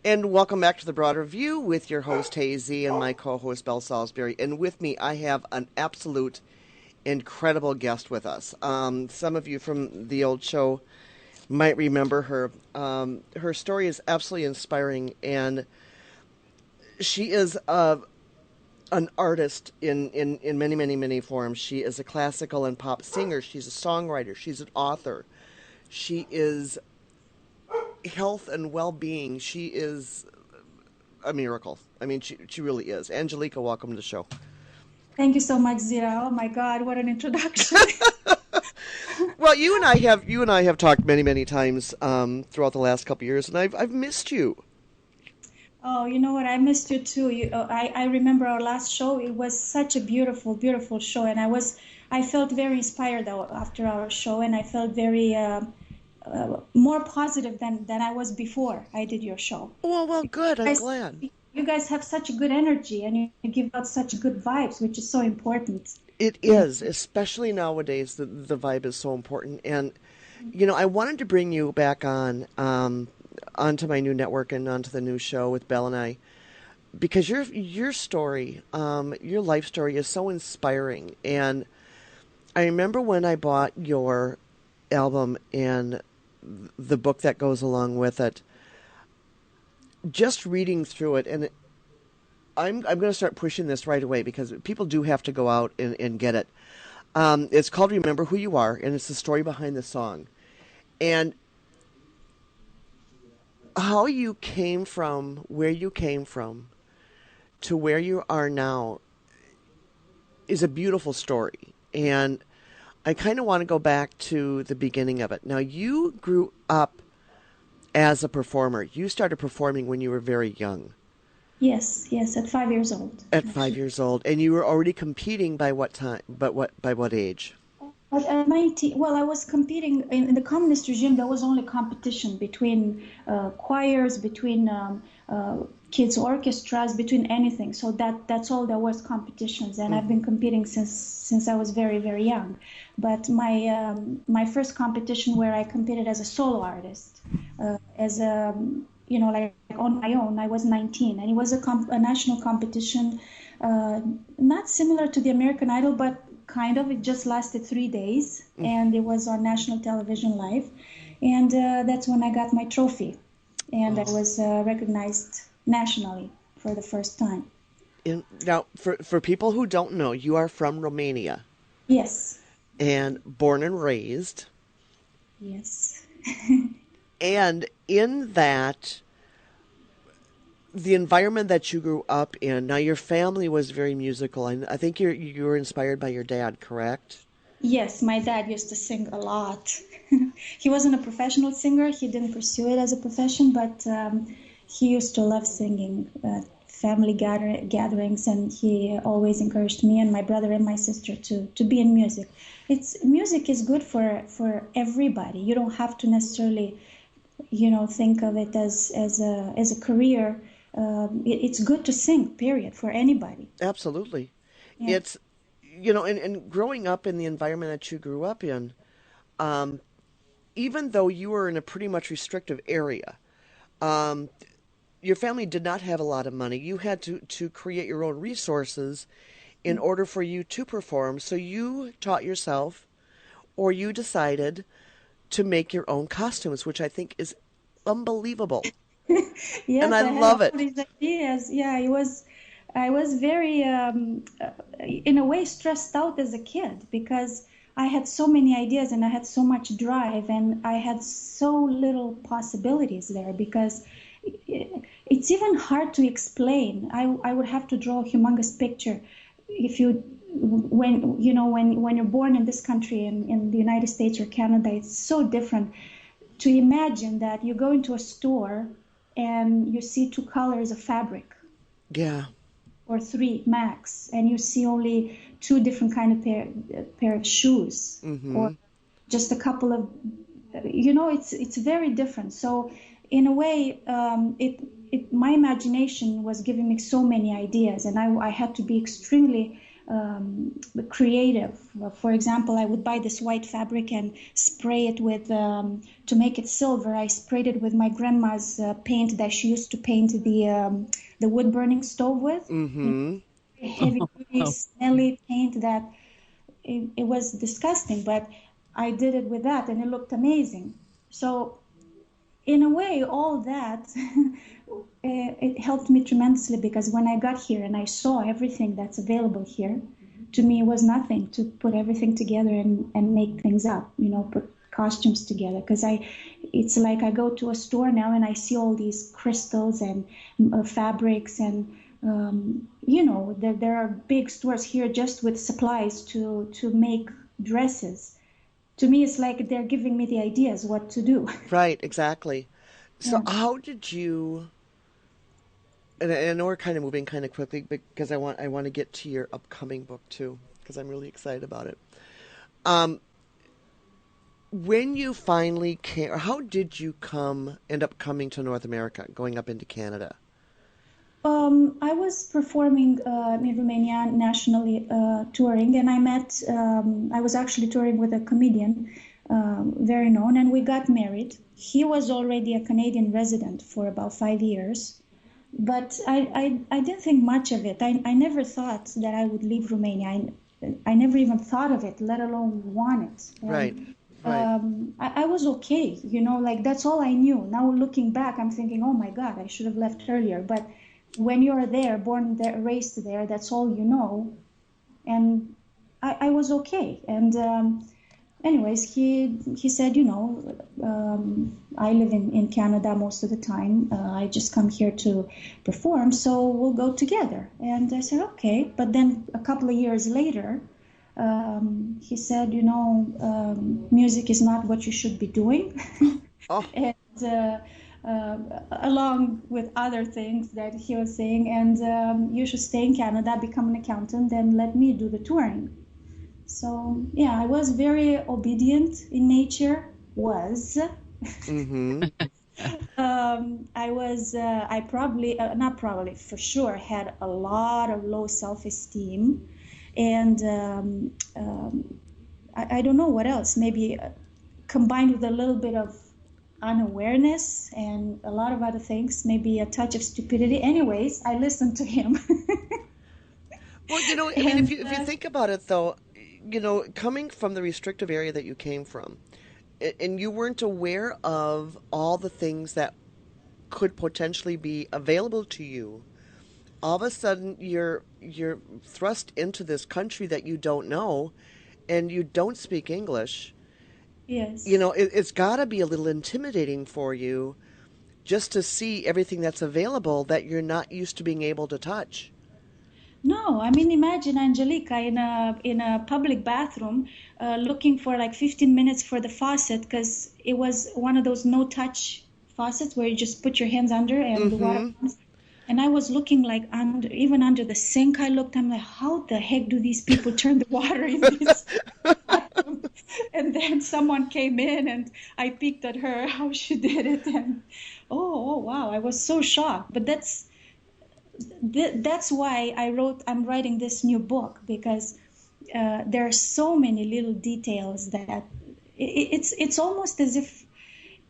And welcome back to the Broader View with your host Hazy and my co-host Belle Salisbury. And with me, I have an absolute incredible guest with us. Some of you from the old show might remember her. Her story is absolutely inspiring, and she is an artist in many, many, many forms. She is a classical and pop singer. She's a songwriter. She's an author. She is health and well-being. She is a miracle. I mean, she really is. Angelica, welcome to the show. Thank you so much, Zira. Oh my God, what an introduction! Well, you and I have talked many, many times throughout the last couple of years, and I've missed you. Oh, you know what? I missed you too. I remember our last show. It was such a beautiful, beautiful show, and I felt very inspired after our show, and I felt very more positive than I was before I did your show. Well, good. I'm glad. You guys have such a good energy, and you give out such good vibes, which is so important. It is, especially nowadays. The vibe is so important, and I wanted to bring you back onto my new network and onto the new show with Belle and I, because your story, your life story is so inspiring. And I remember when I bought your album and the book that goes along with it, just reading through it, and I'm going to start pushing this right away because people do have to go out and get it. It's called Remember Who You Are, and it's the story behind the song. And how you came from, where you came from, to where you are now is a beautiful story. And I kind of want to go back to the beginning of it. Now, you grew up as a performer. You started performing when you were very young. Yes, at 5 years old. At 5 years old. And you were already competing by what time? By what age? At 19, well, I was competing in the communist regime. There was only competition between choirs, between kids' orchestras, between anything. So that's all there was, competitions. And I've been competing since I was very, very young. But my first competition where I competed as a solo artist, as a like on my own, I was 19, and it was a national competition, not similar to the American Idol, but kind of. It just lasted 3 days, and it was on national television live, and that's when I got my trophy, and I was recognized nationally for the first time. Now, for people who don't know, you are from Romania. Yes. And born and raised. Yes. And in that, the environment that you grew up in, now your family was very musical. I think you were inspired by your dad, correct? Yes, my dad used to sing a lot. He wasn't a professional singer. He didn't pursue it as a profession, but he used to love singing family gatherings, and he always encouraged me and my brother and my sister to be in music. Music is good for everybody. You don't have to necessarily think of it as a career. It's good to sing, period, for anybody. Absolutely. Yeah. It's, and growing up in the environment that you grew up in, even though you were in a pretty much restrictive area, your family did not have a lot of money. You had to create your own resources in order for you to perform. So you taught yourself, or you decided to make your own costumes, which I think is unbelievable. Yes, And I had love all it. these ideas. Yeah, I was very, in a way, stressed out as a kid because I had so many ideas and I had so much drive, and I had so little possibilities there because it's even hard to explain. I would have to draw a humongous picture. When you're born in this country, in the United States or Canada, it's so different. To imagine that you go into a store and you see 2 colors of fabric, Yeah. or 3 max, and you see only 2 different kind of pair of shoes, or just a couple of, it's very different. So in a way, my imagination was giving me so many ideas, and I had to be extremely creative. For example, I would buy this white fabric and spray it with, to make it silver, I sprayed it with my grandma's paint that she used to paint the wood burning stove with. Mm-hmm. Heavy, smelly paint that it was disgusting, but I did it with that and it looked amazing. So in a way, all that it helped me tremendously, because when I got here and I saw everything that's available here, to me it was nothing to put everything together and make things up, put costumes together. Because it's like I go to a store now and I see all these crystals and fabrics and there are big stores here just with supplies to make dresses. To me, it's like they're giving me the ideas what to do. Right, exactly. So Yeah. how did you, and I know we're kind of moving kind of quickly because I want to get to your upcoming book too, because I'm really excited about it. Um, when you finally came, or how did you end up coming to North America, going up into Canada? I was performing in Romania nationally, touring, and I was actually touring with a comedian, very known, and we got married. He was already a Canadian resident for about 5 years, but I didn't think much of it. I never thought that I would leave Romania. I never even thought of it, let alone want it. Right, And right. I was okay, like that's all I knew. Now looking back, I'm thinking, oh my God, I should have left earlier. But when you're there, born there, raised there, that's all you know. And I was okay. And anyways, he said, I live in Canada most of the time. I just come here to perform, so we'll go together. And I said, okay. But then a couple of years later, he said, music is not what you should be doing. Oh, And along with other things that he was saying, and you should stay in Canada, become an accountant, and let me do the touring. So yeah, I was very obedient in nature. mm-hmm. I probably, not probably, for sure, had a lot of low self-esteem, and I don't know what else. Maybe combined with a little bit of unawareness and a lot of other things, maybe a touch of stupidity. Anyways, I listened to him. Well, I mean, if And you think about it, though, coming from the restrictive area that you came from, and you weren't aware of all the things that could potentially be available to you, all of a sudden you're thrust into this country that you don't know, and you don't speak English. yes. It's got to be a little intimidating for you just to see everything that's available that you're not used to being able to touch. No, I mean, imagine Angelica in a public bathroom, looking for like 15 minutes for the faucet, because it was one of those no-touch faucets where you just put your hands under and the water Mm-hmm. comes. And I was looking like even under the sink. I'm like, how the heck do these people turn the water in this bathroom? And then someone came in and I peeked at her how she did it, and oh wow, I was so shocked. But that's why I'm writing this new book, because there are so many little details that it's almost as if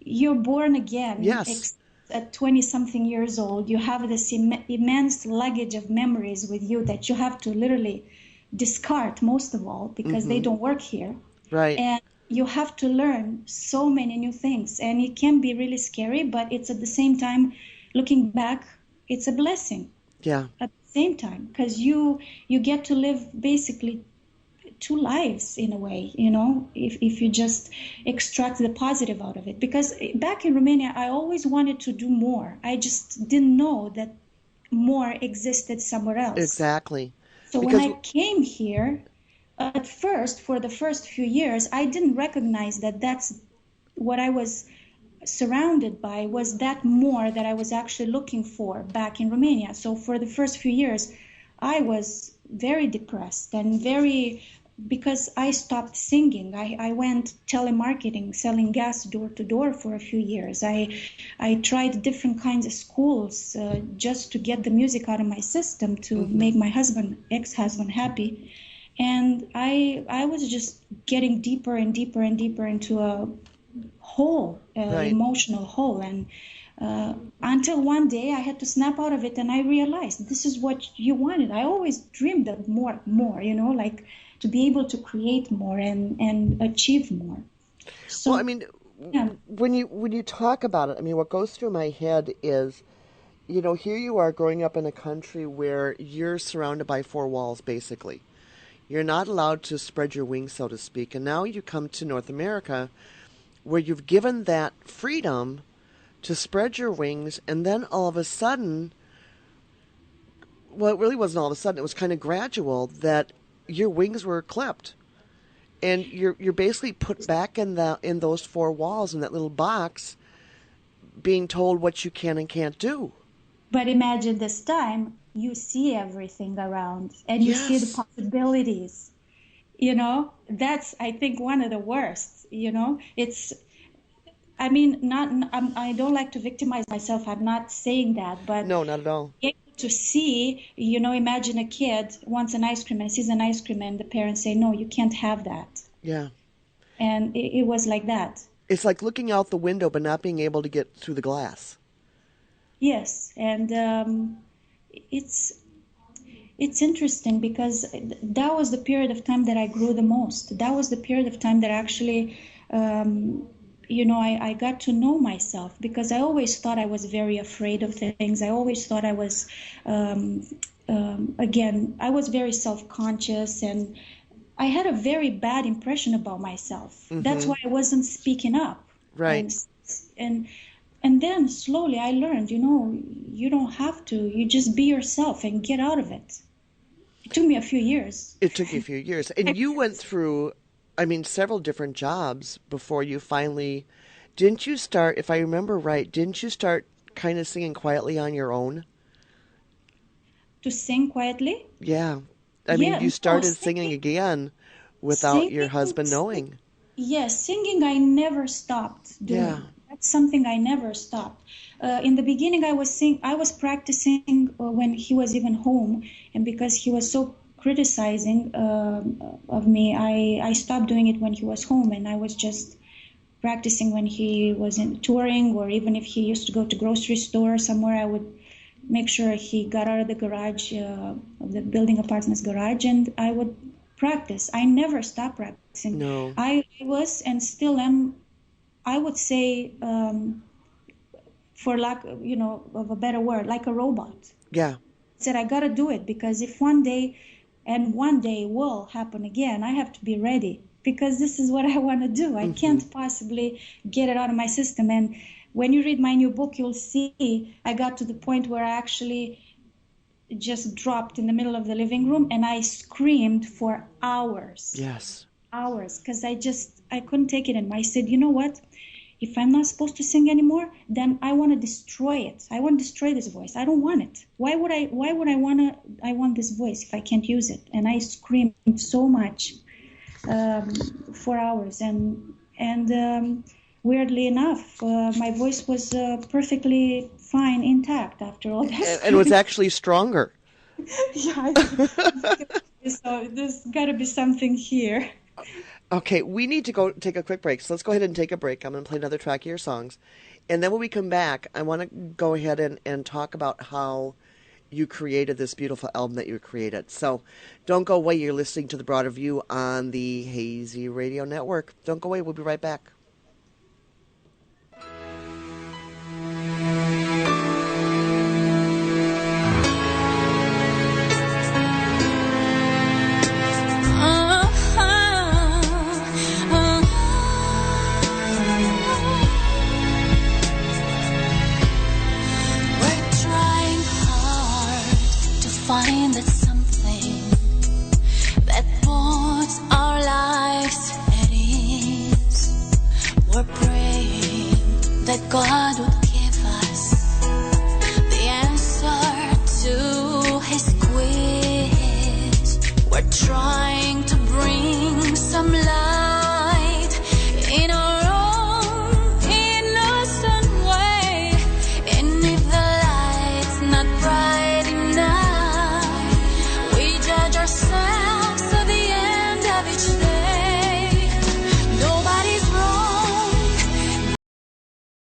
you're born again. Yes. At 20 something years old, you have this immense luggage of memories with you that you have to literally discard, most of all, because they Mm-hmm. don't work here. Right. And you have to learn so many new things, and it can be really scary, but it's at the same time, looking back, it's a blessing Yeah. at the same time, because you get to live basically two lives in a way, if you just extract the positive out of it. Because back in Romania, I always wanted to do more. I just didn't know that more existed somewhere else. Exactly. So when Because I came here, at first, for the first few years, I didn't recognize that that's what I was surrounded by, was that more that I was actually looking for back in Romania. So for the first few years, I was very depressed and very because I stopped singing. I went telemarketing, selling gas door to door for a few years. I tried different kinds of schools just to get the music out of my system to make my ex-husband happy. And I was just getting deeper and deeper and deeper into a hole, emotional hole. And until one day I had to snap out of it, and I realized this is what you wanted. I always dreamed of more, like to be able to create more and achieve more. So, well, I mean, when you talk about it, I mean, what goes through my head is, here you are growing up in a country where you're surrounded by four walls, basically. You're not allowed to spread your wings, so to speak. And now you come to North America where you've given that freedom to spread your wings, and then all of a sudden, well, it really wasn't all of a sudden, it was kind of gradual that your wings were clipped. And you're basically put back in those four walls in that little box, being told what you can and can't do. But imagine this time you see everything around and you see the possibilities. That's, I think, one of the worst. It's, I mean, I don't like to victimize myself. I'm not saying that, but no, not at all. To see, imagine a kid wants an ice cream and sees an ice cream, and the parents say, no, you can't have that. Yeah. And it was like that. It's like looking out the window but not being able to get through the glass. Yes, and it's interesting because that was the period of time that I grew the most. That was the period of time that actually, I got to know myself, because I always thought I was very afraid of things. I always thought I was, I was very self-conscious, and I had a very bad impression about myself. That's why I wasn't speaking up. Right. And then slowly I learned, you don't have to. You just be yourself and get out of it. It took me a few years. It took you a few years. And you went through, several different jobs before you finally... Didn't you start, if I remember right, kind of singing quietly on your own? To sing quietly? Yeah. You started singing again without your husband knowing. Yes, singing I never stopped doing. Yeah. That's something I never stopped. In the beginning, I was practicing when he was even home, and because he was so criticizing of me, I stopped doing it when he was home, and I was just practicing when he was in touring, or even if he used to go to grocery store somewhere, I would make sure he got out of the garage, of the building apartment's garage, and I would practice. I never stopped practicing. No. I was and still am, I would say, for lack of a better word, like a robot. Yeah. I said, I got to do it, because if one day will happen again, I have to be ready, because this is what I want to do. I can't possibly get it out of my system. And when you read my new book, you'll see I got to the point where I actually just dropped in the middle of the living room and I screamed for hours. Yes. Hours, because I couldn't take it anymore. I said, you know what? If I'm not supposed to sing anymore, then I want to destroy it. I want to destroy this voice. I don't want it. Why would I want this voice if I can't use it? And I screamed so much for hours. And weirdly enough, my voice was perfectly fine, intact after all that. And was actually stronger. Yeah. So there's got to be something here. Okay, we need to go take a quick break. So let's go ahead and take a break. I'm going to play another track of your songs. And then when we come back, I want to go ahead and talk about how you created this beautiful album that you created. So don't go away. You're listening to The Broader View on the Hazy Radio Network. Don't go away. We'll be right back. Find that something that puts our lives at ease. We're praying that God would